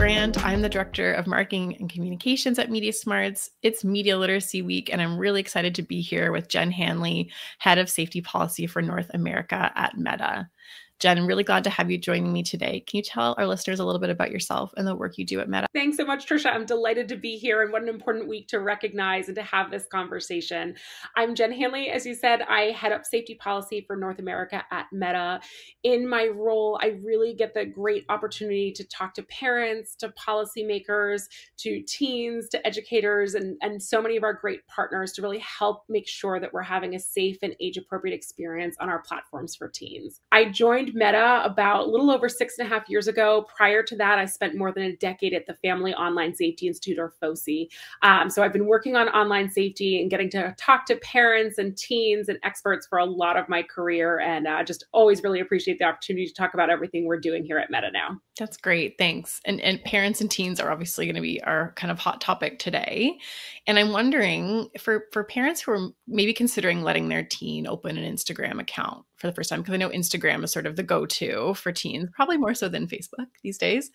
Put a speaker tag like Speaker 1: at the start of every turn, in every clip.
Speaker 1: Grant. I'm the Director of Marketing and Communications at MediaSmarts. It's Media Literacy Week, and I'm really excited to be here with Jen Hanley, Head of Safety Policy for North America at Meta. Jen, I'm really glad to have you joining me today. Can you tell our listeners a little bit about yourself and the work you do at Meta?
Speaker 2: Thanks so much, Trisha. I'm delighted to be here, and what an important week to recognize and to have this conversation. I'm Jen Hanley. As you said, I head up safety policy for North America at Meta. In my role, I really get the great opportunity to talk to parents, to policymakers, to teens, to educators, and so many of our great partners to really help make sure that we're having a safe and age-appropriate experience on our platforms for teens. I joined Meta about a little over 6.5 years ago. Prior to that, I spent more than a decade at the Family Online Safety Institute, or FOSI. So I've been working on online safety and getting to talk to parents and teens and experts for a lot of my career, and just always really appreciate the opportunity to talk about everything we're doing here at Meta now.
Speaker 1: That's great. Thanks. And parents and teens are obviously going to be our kind of hot topic today. And I'm wondering for parents who are maybe considering letting their teen open an Instagram account for the first time, because I know Instagram is sort of the go-to for teens, probably more so than Facebook these days.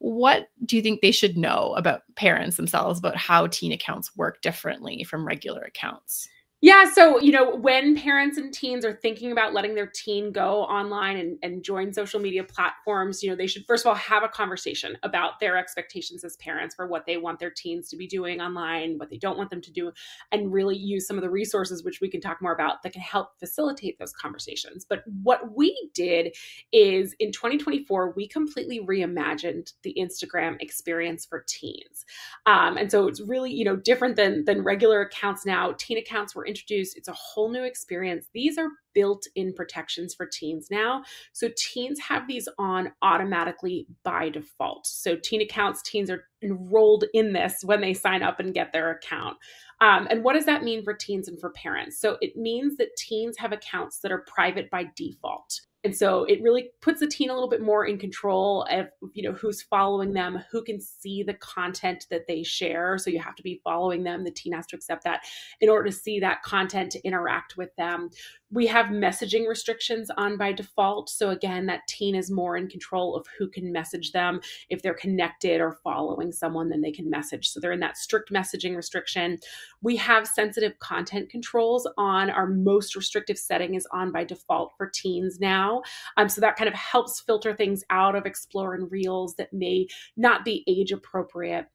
Speaker 1: What do you think they should know about parents themselves, about how teen accounts work differently from regular accounts?
Speaker 2: Yeah. So, when parents and teens are thinking about letting their teen go online and join social media platforms, they should first of all have a conversation about their expectations as parents for what they want their teens to be doing online, what they don't want them to do, and really use some of the resources, which we can talk more about, that can help facilitate those conversations. But what we did is in 2024, we completely reimagined the Instagram experience for teens. And so it's really, different than regular accounts now. Teen accounts were introduced. It's a whole new experience. These are built-in protections for teens now. So teens have these on automatically by default. So teens are enrolled in this when they sign up and get their account. And what does that mean for teens and for parents? So it means that teens have accounts that are private by default. And so it really puts the teen a little bit more in control of, who's following them, who can see the content that they share. So you have to be following them. The teen has to accept that in order to see that content, to interact with them. We have messaging restrictions on by default. So again, that teen is more in control of who can message them. If they're connected or following someone, then they can message. So they're in that strict messaging restriction. We have sensitive content controls on. Our most restrictive setting is on by default for teens now. So that kind of helps filter things out of Explore and Reels that may not be age appropriate.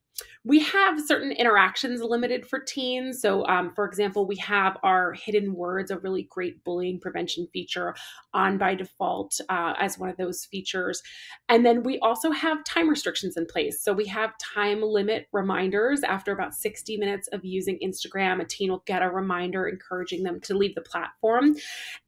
Speaker 2: We have certain interactions limited for teens. So, for example, we have our hidden words, a really great bullying prevention feature, on by default as one of those features. And then we also have time restrictions in place. So we have time limit reminders. After about 60 minutes of using Instagram, a teen will get a reminder encouraging them to leave the platform.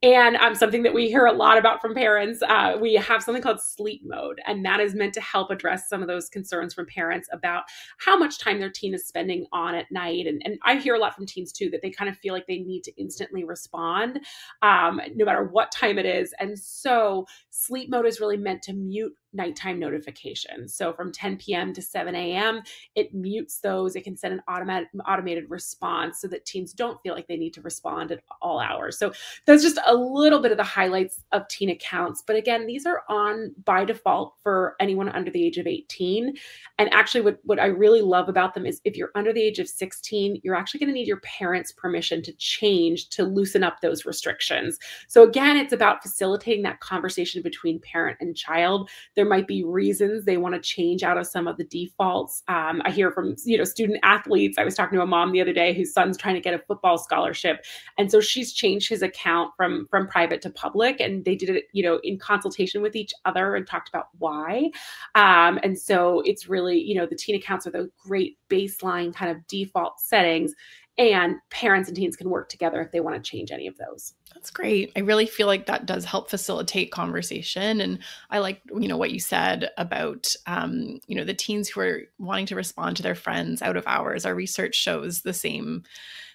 Speaker 2: And something that we hear a lot about from parents, we have something called sleep mode. And that is meant to help address some of those concerns from parents about how much time their teen is spending on at night. And I hear a lot from teens too, that they kind of feel like they need to instantly respond no matter what time it is. And so sleep mode is really meant to mute nighttime notifications. So from 10 p.m. to 7 a.m., it mutes those. It can send an automated response so that teens don't feel like they need to respond at all hours. So that's just a little bit of the highlights of teen accounts. But again, these are on by default for anyone under the age of 18. And actually what I really love about them is if you're under the age of 16, you're actually going to need your parents' permission to change, to loosen up those restrictions. So again, it's about facilitating that conversation between parent and child. There might be reasons they want to change out of some of the defaults. I hear from student athletes. I was talking to a mom the other day whose son's trying to get a football scholarship, and so she's changed his account from private to public, and they did it in consultation with each other and talked about why. And so it's really the teen accounts are the great baseline kind of default settings. And parents and teens can work together if they want to change any of those.
Speaker 1: That's great. I really feel like that does help facilitate conversation. And I like, what you said about, the teens who are wanting to respond to their friends out of hours. Our research shows the same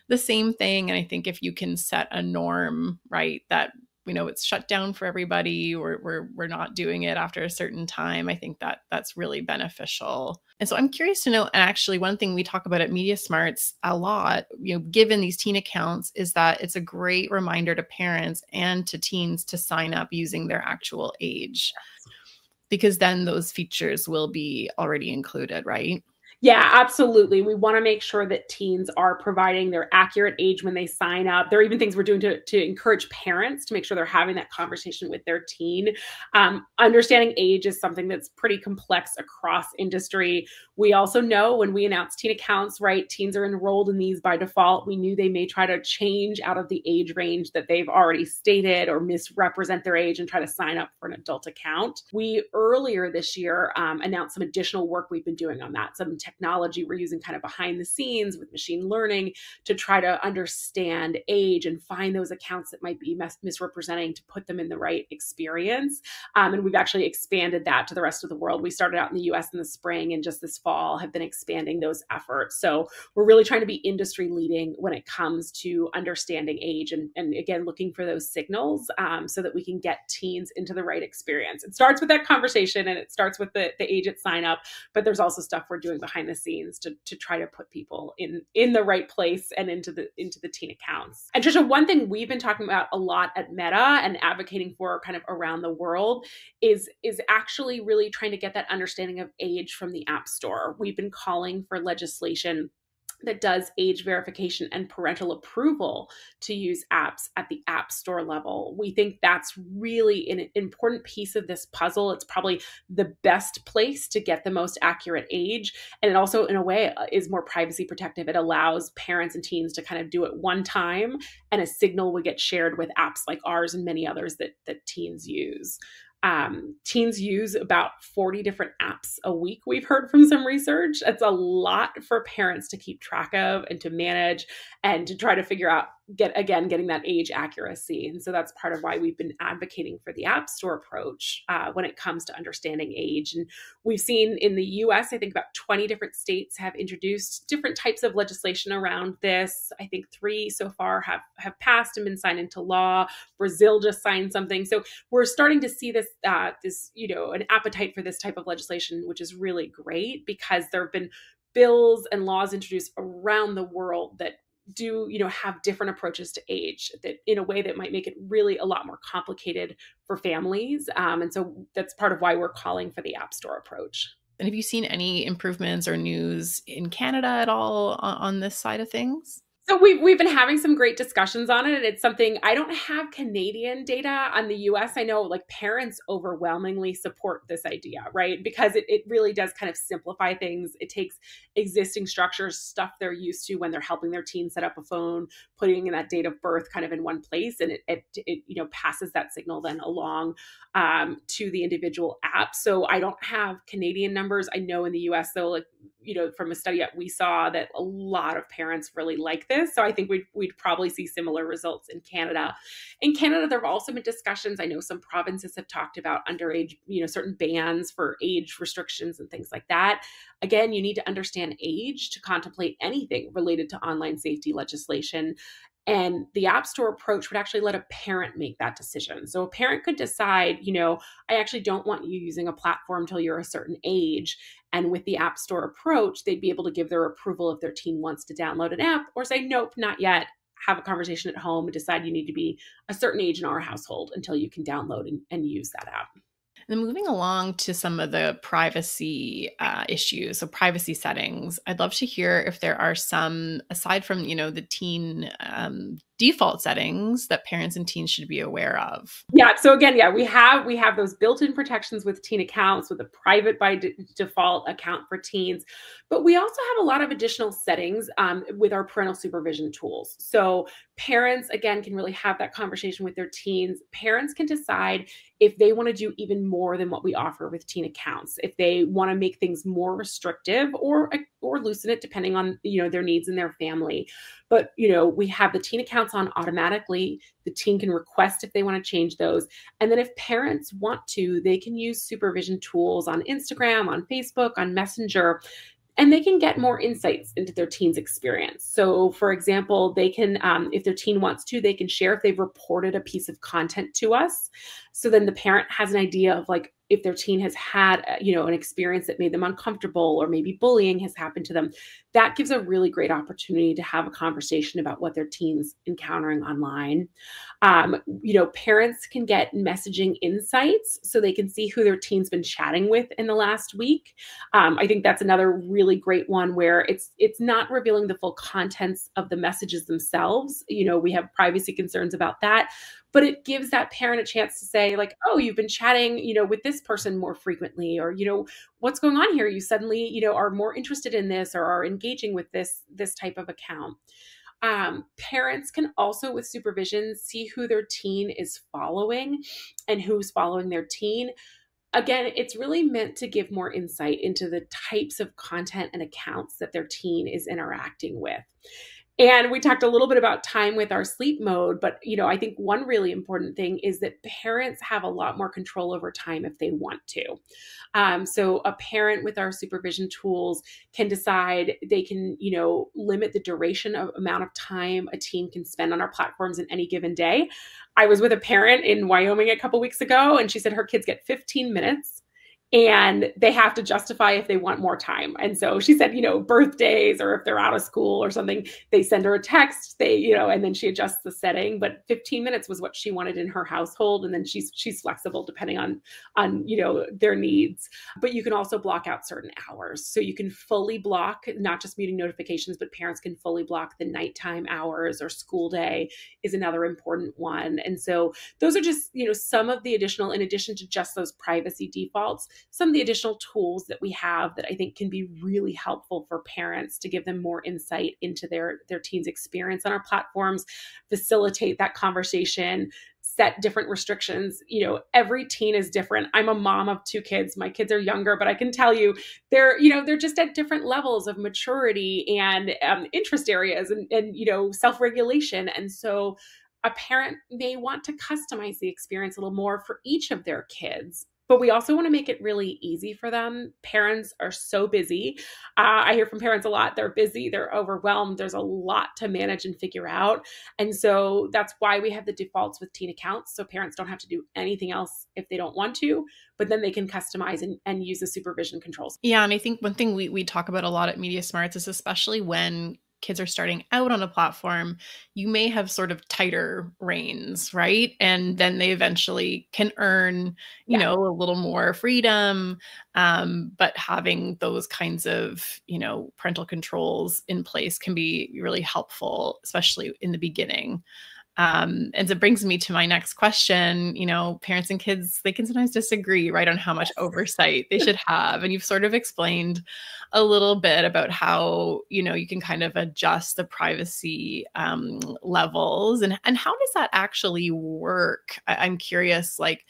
Speaker 1: thing. And I think if you can set a norm, right, that it's shut down for everybody, or we're not doing it after a certain time, I think that's really beneficial. And so I'm curious to know, and actually one thing we talk about at MediaSmarts a lot, given these teen accounts, is that it's a great reminder to parents and to teens to sign up using their actual age. because then those features will be already included, right?
Speaker 2: Yeah, absolutely. We want to make sure that teens are providing their accurate age when they sign up. There are even things we're doing to encourage parents to make sure they're having that conversation with their teen. Understanding age is something that's pretty complex across industry. We also know when we announce teen accounts, right, teens are enrolled in these by default. We knew they may try to change out of the age range that they've already stated or misrepresent their age and try to sign up for an adult account. We earlier this year announced some additional work we've been doing on that, some technology we're using kind of behind the scenes with machine learning to try to understand age and find those accounts that might be misrepresenting to put them in the right experience. And we've actually expanded that to the rest of the world. We started out in the US in the spring and just this fall have been expanding those efforts. So we're really trying to be industry leading when it comes to understanding age and again, looking for those signals so that we can get teens into the right experience. It starts with that conversation and it starts with the age at sign up, but there's also stuff we're doing behind the scenes to try to put people in the right place and into the teen accounts. And Trisha, one thing we've been talking about a lot at Meta and advocating for kind of around the world is actually really trying to get that understanding of age from the App Store. We've been calling for legislation that does age verification and parental approval to use apps at the App Store level. We think that's really an important piece of this puzzle. It's probably the best place to get the most accurate age. And it also, in a way, is more privacy protective. It allows parents and teens to kind of do it one time, and a signal would get shared with apps like ours and many others that teens use. Teens use about 40 different apps a week, we've heard from some research. It's a lot for parents to keep track of and to manage and to try to figure out, getting that age accuracy. And so that's part of why we've been advocating for the App Store approach when it comes to understanding age. And we've seen in the US, I think about 20 different states have introduced different types of legislation around this. I think 3 so far have passed and been signed into law. Brazil just signed something. So we're starting to see this, an appetite for this type of legislation, which is really great because there have been bills and laws introduced around the world that do, have different approaches to age that in a way that might make it really a lot more complicated for families. And so that's part of why we're calling for the App Store approach.
Speaker 1: And have you seen any improvements or news in Canada at all on this side of things?
Speaker 2: So we've been having some great discussions on it. And it's something, I don't have Canadian data on the US. I know like parents overwhelmingly support this idea, right? Because it really does kind of simplify things. It takes existing structures, stuff they're used to when they're helping their teen set up a phone, putting in that date of birth kind of in one place. And it passes that signal then along to the individual app. So I don't have Canadian numbers. I know in the US though, from a study that we saw that a lot of parents really like this. So I think we'd probably see similar results in Canada. In Canada, there have also been discussions. I know some provinces have talked about underage, certain bans for age restrictions and things like that. Again, you need to understand age to contemplate anything related to online safety legislation. And the App Store approach would actually let a parent make that decision. So a parent could decide, I actually don't want you using a platform till you're a certain age. And with the App Store approach, they'd be able to give their approval if their teen wants to download an app or say, nope, not yet. Have a conversation at home and decide you need to be a certain age in our household until you can download and use that app.
Speaker 1: And moving along to some of the privacy issues, so privacy settings, I'd love to hear if there are some, aside from, the teen default settings that parents and teens should be aware of.
Speaker 2: Yeah. So again, we have those built-in protections with teen accounts with a private by default account for teens, but we also have a lot of additional settings with our parental supervision tools. So parents, again, can really have that conversation with their teens. Parents can decide if they want to do even more than what we offer with teen accounts, if they want to make things more restrictive or loosen it depending on, their needs and their family. But, we have the teen accounts on automatically. The teen can request if they want to change those. And then if parents want to, they can use supervision tools on Instagram, on Facebook, on Messenger, and they can get more insights into their teen's experience. So for example, they can, if their teen wants to, they can share if they've reported a piece of content to us. So then the parent has an idea of like, if their teen has had, an experience that made them uncomfortable, or maybe bullying has happened to them, that gives a really great opportunity to have a conversation about what their teen's encountering online. Parents can get messaging insights so they can see who their teen's been chatting with in the last week. I think that's another really great one where it's not revealing the full contents of the messages themselves. We have privacy concerns about that, but it gives that parent a chance to say, like, oh, you've been chatting, with this person more frequently, or, what's going on here? You suddenly, are more interested in this or are engaging with this type of account. Parents can also, with supervision, see who their teen is following and who's following their teen. Again, it's really meant to give more insight into the types of content and accounts that their teen is interacting with. And we talked a little bit about time with our sleep mode, but I think one really important thing is that parents have a lot more control over time if they want to. So a parent with our supervision tools can decide they can, limit the duration of amount of time a teen can spend on our platforms in any given day. I was with a parent in Wyoming a couple weeks ago, and she said her kids get 15 minutes. And they have to justify if they want more time. And so she said, birthdays, or if they're out of school or something, they send her a text, and then she adjusts the setting. But 15 minutes was what she wanted in her household. And then she's flexible depending on their needs. But you can also block out certain hours. So you can fully block, not just meeting notifications, but parents can fully block the nighttime hours, or school day is another important one. And so those are just, some of the additional, in addition to just those privacy defaults, some of the additional tools that we have that I think can be really helpful for parents to give them more insight into their teen's experience on our platforms, facilitate that conversation, set different restrictions. Every teen is different. I'm a mom of 2 kids. My kids are younger, but I can tell you they're just at different levels of maturity and interest areas and self-regulation. And so a parent may want to customize the experience a little more for each of their kids. But we also want to make it really easy for them. Parents are so busy. I hear from parents a lot. They're busy. They're overwhelmed. There's a lot to manage and figure out. And so that's why we have the defaults with teen accounts. So parents don't have to do anything else if they don't want to, but then they can customize and use the supervision controls.
Speaker 1: Yeah. And I think one thing we talk about a lot at MediaSmarts is, especially when kids are starting out on a platform, you may have sort of tighter reins, right? And then they eventually can earn, a little more freedom. But having those kinds of, parental controls in place can be really helpful, especially in the beginning. And so it brings me to my next question. Parents and kids, they can sometimes disagree, right, on how much oversight they should have. And you've sort of explained a little bit about how, you can kind of adjust the privacy levels. And how does that actually work? I'm curious, like,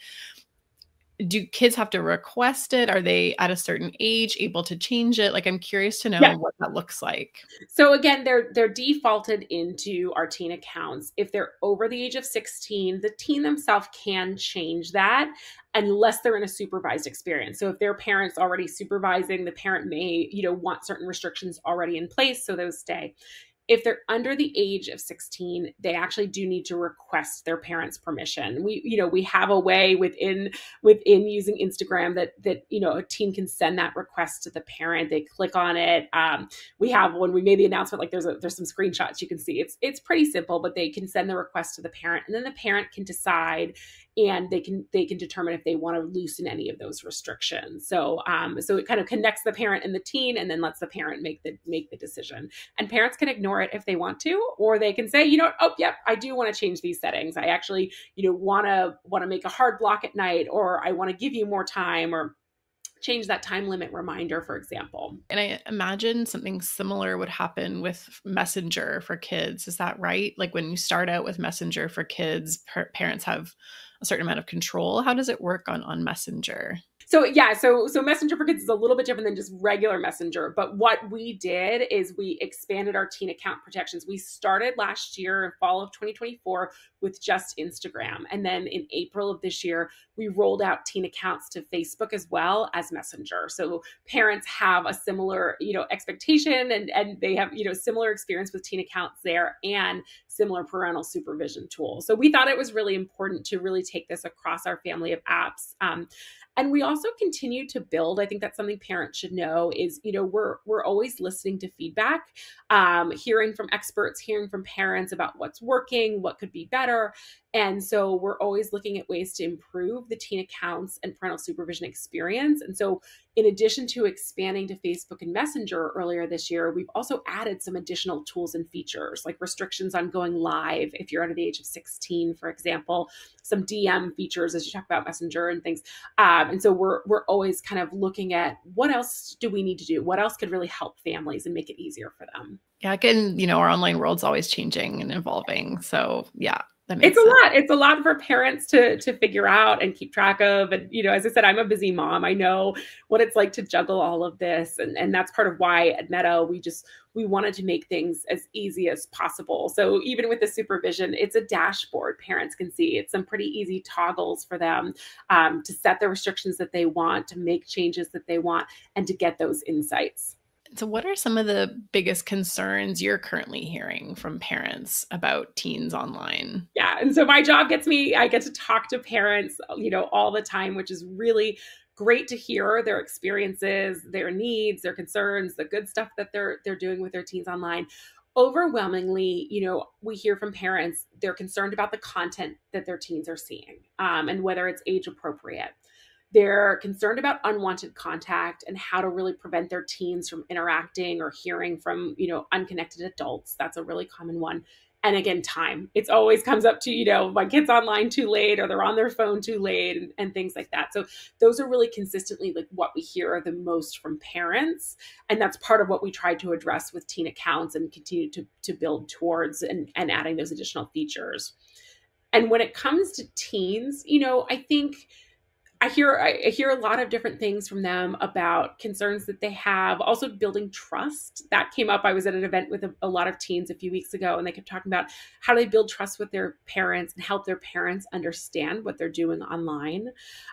Speaker 1: do kids have to request it? Are they at a certain age able to change it? Like, I'm curious to know what that looks like.
Speaker 2: So again, they're defaulted into our teen accounts. If they're over the age of 16, the teen themselves can change that unless they're in a supervised experience. So if their parent's already supervising, the parent may, want certain restrictions already in place, so those stay. If they're under the age of 16, they actually do need to request their parents' permission. We have a way within using Instagram that a teen can send that request to the parent. They click on it. We have, when we made the announcement, like there's some screenshots you can see. It's pretty simple, but they can send the request to the parent, and then the parent can decide, and they can determine if they want to loosen any of those restrictions. So it kind of connects the parent and the teen, and then lets the parent make the decision. And parents can ignore it if they want to, or they can say, oh, yep, I do want to change these settings. I actually, want to make a hard block at night, or I want to give you more time, or change that time limit reminder, for example.
Speaker 1: And I imagine something similar would happen with Messenger for kids. Is that right? Like, when you start out with Messenger for kids, parents have a certain amount of control. How does it work on Messenger?
Speaker 2: So Messenger for Kids is a little bit different than just regular Messenger. But what we did is we expanded our teen account protections. We started last year in fall of 2024 with just Instagram. And then in April of this year, we rolled out teen accounts to Facebook as well as Messenger. So parents have a similar, expectation, and they have, similar experience with teen accounts there, and similar parental supervision tools. So we thought it was really important to really take this across our family of apps. And we also continue to build. I think that's something parents should know is, we're always listening to feedback, hearing from experts, hearing from parents about what's working, what could be better. And so we're always looking at ways to improve the teen accounts and parental supervision experience. And so in addition to expanding to Facebook and Messenger earlier this year, we've also added some additional tools and features like restrictions on going live if you're under the age of 16, for example, some DM features as you talk about Messenger and things. And so we're always kind of looking at what else do we need to do? What else could really help families and make it easier for them?
Speaker 1: Yeah, again, our online world's always changing and evolving. So yeah. It's
Speaker 2: a lot. It's a lot for parents to figure out and keep track of. And, as I said, I'm a busy mom. I know what it's like to juggle all of this. And that's part of why at Meta, we wanted to make things as easy as possible. So even with the supervision, it's a dashboard parents can see. It's some pretty easy toggles for them to set the restrictions that they want, to make changes that they want, and to get those insights.
Speaker 1: So what are some of the biggest concerns you're currently hearing from parents about teens online?
Speaker 2: Yeah. And so my job I get to talk to parents, all the time, which is really great to hear their experiences, their needs, their concerns, the good stuff that they're doing with their teens online. Overwhelmingly, we hear from parents, they're concerned about the content that their teens are seeing, and whether it's age appropriate. They're concerned about unwanted contact and how to really prevent their teens from interacting or hearing from, unconnected adults. That's a really common one. And again, time. It always comes up to, my kid's online too late or they're on their phone too late and things like that. So those are really consistently like what we hear the most from parents. And that's part of what we try to address with teen accounts and continue to build towards and adding those additional features. And when it comes to teens, I think I hear a lot of different things from them about concerns that they have, also building trust. That came up. I was at an event with a lot of teens a few weeks ago, and they kept talking about how they build trust with their parents and help their parents understand what they're doing online.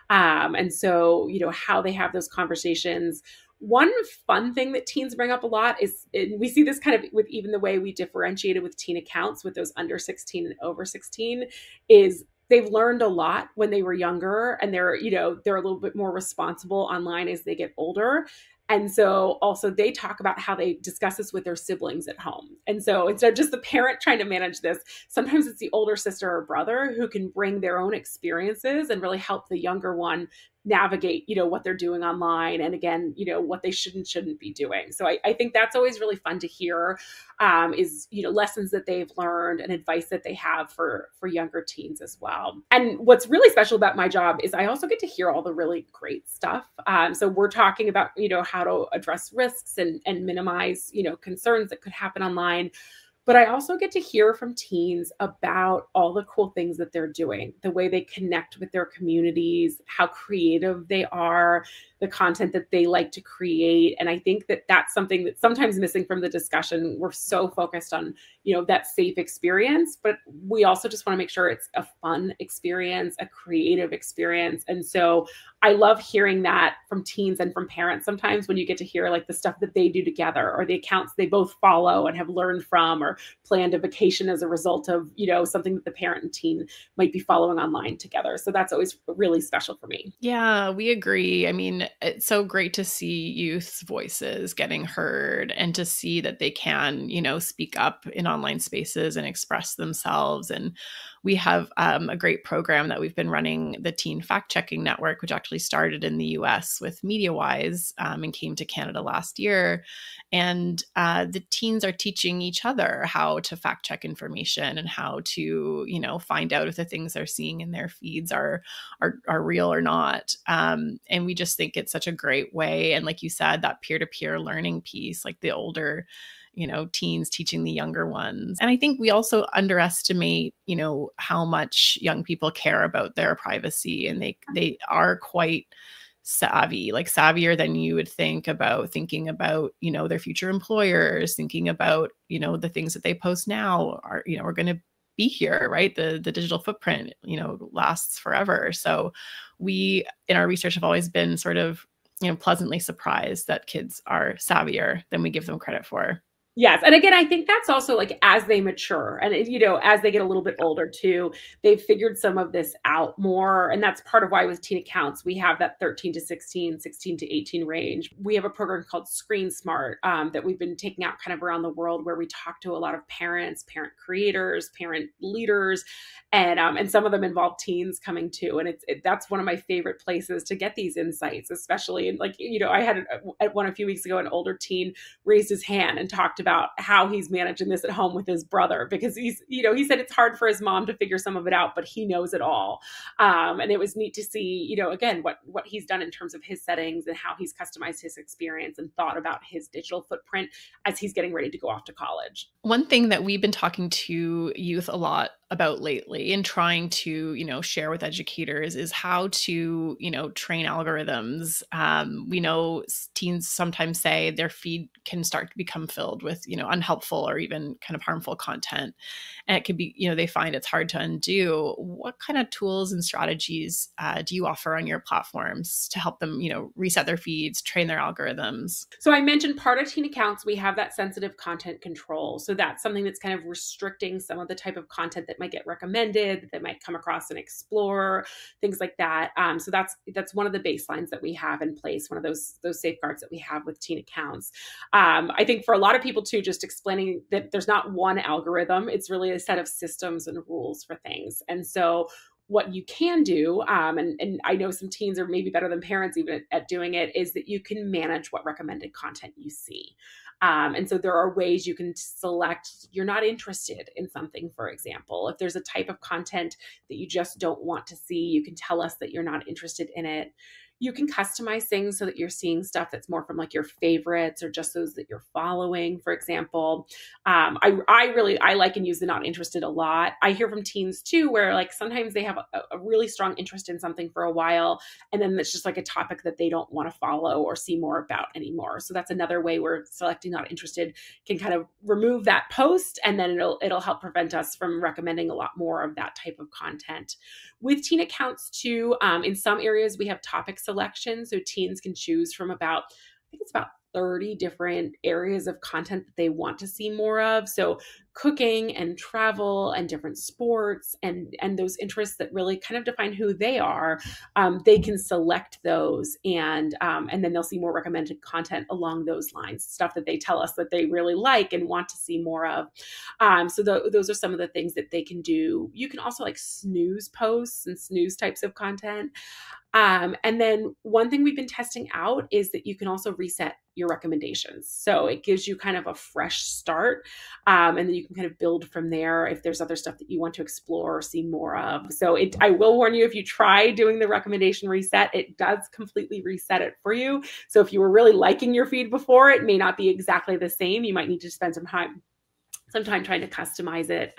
Speaker 2: And so, how they have those conversations. One fun thing that teens bring up a lot is, and we see this kind of with even the way we differentiated with teen accounts with those under 16 and over 16, is they've learned a lot when they were younger, and they're a little bit more responsible online as they get older. And so also they talk about how they discuss this with their siblings at home. And so instead of just the parent trying to manage this, sometimes it's the older sister or brother who can bring their own experiences and really help the younger one navigate, what they're doing online. And again, what they shouldn't be doing. So I think that's always really fun to hear, is, lessons that they've learned and advice that they have for younger teens as well. And what's really special about my job is I also get to hear all the really great stuff. So we're talking about, how to address risks and minimize, concerns that could happen online. But I also get to hear from teens about all the cool things that they're doing, the way they connect with their communities, how creative they are, the content that they like to create. And I think that that's something that's sometimes missing from the discussion. We're so focused on, that safe experience, but we also just want to make sure it's a fun experience, a creative experience. And so I love hearing that from teens and from parents. Sometimes when you get to hear like the stuff that they do together or the accounts they both follow and have learned from or planned a vacation as a result of, something that the parent and teen might be following online together. So that's always really special for me.
Speaker 1: Yeah, we agree. I mean, it's so great to see youth's voices getting heard and to see that they can, speak up in online spaces and express themselves. And we have a great program that we've been running, the Teen Fact Checking Network, which actually started in the US with MediaWise and came to Canada last year. And the teens are teaching each other how to fact check information and how to, find out if the things they're seeing in their feeds are real or not. And we just think it's such a great way. And like you said, that peer-to-peer learning piece, like the older teens teaching the younger ones. And I think we also underestimate, how much young people care about their privacy, and they are quite savvy, like savvier than you would think about thinking about, their future employers, thinking about, the things that they post now are, are going to be here, right? The digital footprint, lasts forever. So we, in our research, have always been sort of, pleasantly surprised that kids are savvier than we give them credit for.
Speaker 2: Yes. And again, I think that's also like as they mature and, as they get a little bit older too, they've figured some of this out more. And that's part of why with teen accounts, we have that 13 to 16, 16 to 18 range. We have a program called Screen Smart that we've been taking out kind of around the world where we talk to a lot of parents, parent creators, parent leaders, and some of them involve teens coming too. And that's one of my favorite places to get these insights, especially. And like, I had at one a few weeks ago, an older teen raised his hand and talked about how he's managing this at home with his brother because he said it's hard for his mom to figure some of it out, but he knows it all. And it was neat to see, again, what he's done in terms of his settings and how he's customized his experience and thought about his digital footprint as he's getting ready to go off to college.
Speaker 1: One thing that we've been talking to youth a lot about lately and trying to, share with educators is how to, train algorithms. We know teens sometimes say their feed can start to become filled with, unhelpful or even kind of harmful content. And it could be, they find it's hard to undo. What kind of tools and strategies do you offer on your platforms to help them, reset their feeds, train their algorithms?
Speaker 2: So I mentioned part of teen accounts, we have that sensitive content control. So that's something that's kind of restricting some of the type of content that might get recommended, that they might come across and explore, things like that. So that's one of the baselines that we have in place, one of those safeguards that we have with teen accounts. I think for a lot of people too, just explaining that there's not one algorithm, it's really a set of systems and rules for things. And so what you can do, and I know some teens are maybe better than parents even at doing it, is that you can manage what recommended content you see. And so there are ways you can select you're not interested in something, for example. If there's a type of content that you just don't want to see, you can tell us that you're not interested in it. You can customize things so that you're seeing stuff that's more from like your favorites or just those that you're following, for example. I like and use the not interested a lot. I hear from teens too, where like sometimes they have a really strong interest in something for a while, and then it's just like a topic that they don't want to follow or see more about anymore. So that's another way where selecting not interested can kind of remove that post, and then it'll help prevent us from recommending a lot more of that type of content. With teen accounts too, in some areas we have topic selection, so teens can choose from about 30 different areas of content that they want to see more of. So cooking and travel and different sports and those interests that really kind of define who they are, they can select those and then they'll see more recommended content along those lines, stuff that they tell us that they really like and want to see more of. So those are some of the things that they can do. You can also like snooze posts and snooze types of content. And then one thing we've been testing out is that you can also reset your recommendations. So it gives you kind of a fresh start. And then you can kind of build from there if there's other stuff that you want to explore or see more of. So I will warn you, if you try doing the recommendation reset, it does completely reset it for you. So if you were really liking your feed before, it may not be exactly the same. You might need to spend some time trying to customize it.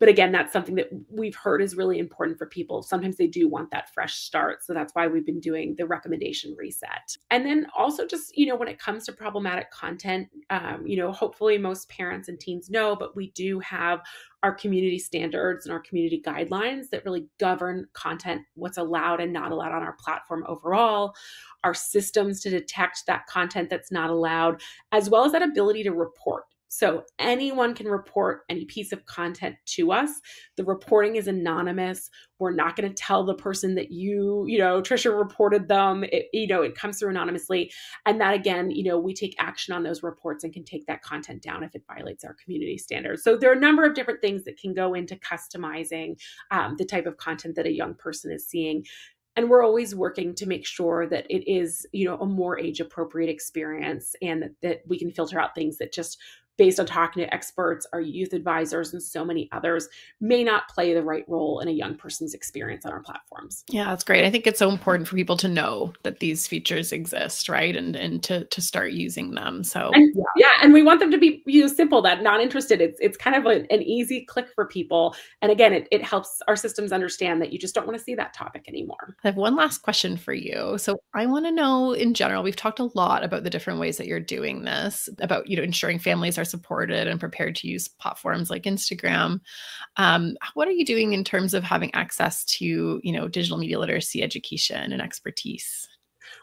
Speaker 2: But again, that's something that we've heard is really important for people. Sometimes they do want that fresh start. So that's why we've been doing the recommendation reset. And then also just, when it comes to problematic content, hopefully most parents and teens know, but we do have our community standards and our community guidelines that really govern content, what's allowed and not allowed on our platform overall, our systems to detect that content that's not allowed, as well as that ability to report. So anyone can report any piece of content to us. The reporting is anonymous. We're not going to tell the person that Trisha reported them. It comes through anonymously. And that again, we take action on those reports and can take that content down if it violates our community standards. So there are a number of different things that can go into customizing the type of content that a young person is seeing. And we're always working to make sure that it is, a more age appropriate experience and that we can filter out things that just based on talking to experts, our youth advisors, and so many others may not play the right role in a young person's experience on our platforms.
Speaker 1: Yeah, that's great. I think it's so important for people to know that these features exist, right? And to start using them. So
Speaker 2: and we want them to be simple, that not interested. It's kind of an easy click for people. And again, it helps our systems understand that you just don't want to see that topic anymore.
Speaker 1: I have one last question for you. So I want to know, in general, we've talked a lot about the different ways that you're doing this, about ensuring families are supported and prepared to use platforms like Instagram. What are you doing in terms of having access to, digital media literacy education and expertise?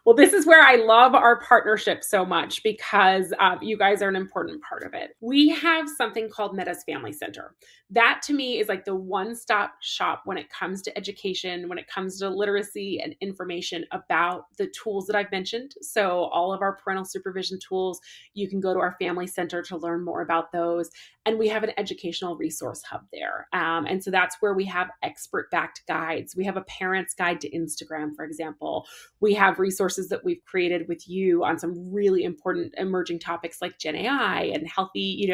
Speaker 2: Well, this is where I love our partnership so much because you guys are an important part of it. We have something called Meta's Family Center. That to me is like the one-stop shop when it comes to education, when it comes to literacy and information about the tools that I've mentioned. So all of our parental supervision tools, you can go to our family center to learn more about those. And we have an educational resource hub there. And so that's where we have expert-backed guides. We have a parent's guide to Instagram, for example. We have resources that we've created with you on some really important emerging topics like Gen AI and healthy,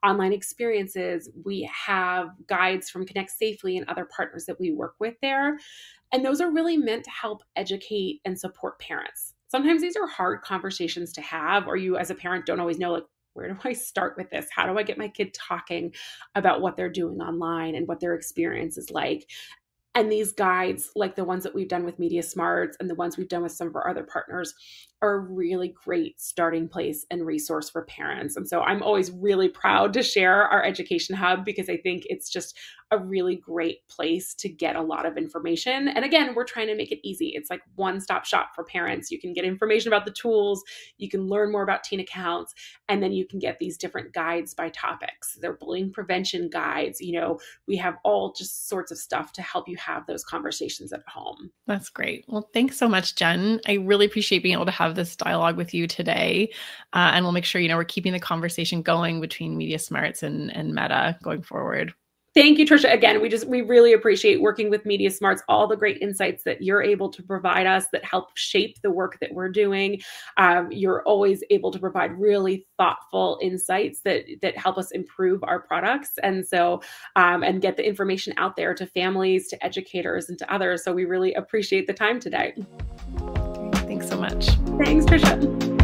Speaker 2: online experiences. We have guides from Connect Safely and other partners that we work with there. And those are really meant to help educate and support parents. Sometimes these are hard conversations to have, or you as a parent don't always know, like, where do I start with this? How do I get my kid talking about what they're doing online and what their experience is like? And these guides, like the ones that we've done with MediaSmarts and the ones we've done with some of our other partners, are a really great starting place and resource for parents. And so I'm always really proud to share our education hub because I think it's just a really great place to get a lot of information. And again, we're trying to make it easy. It's like one-stop shop for parents. You can get information about the tools, you can learn more about teen accounts, and then you can get these different guides by topics. They're bullying prevention guides. We have all just sorts of stuff to help you have those conversations at home.
Speaker 1: That's great. Well, thanks so much, Jen. I really appreciate being able to have this dialogue with you today. And we'll make sure, we're keeping the conversation going between MediaSmarts and Meta going forward.
Speaker 2: Thank you, Trisha. Again, we really appreciate working with MediaSmarts, all the great insights that you're able to provide us that help shape the work that we're doing. You're always able to provide really thoughtful insights that help us improve our products. And so, and get the information out there to families, to educators, and to others. So we really appreciate the time today.
Speaker 1: Thanks so much.
Speaker 2: Thanks, Trisha.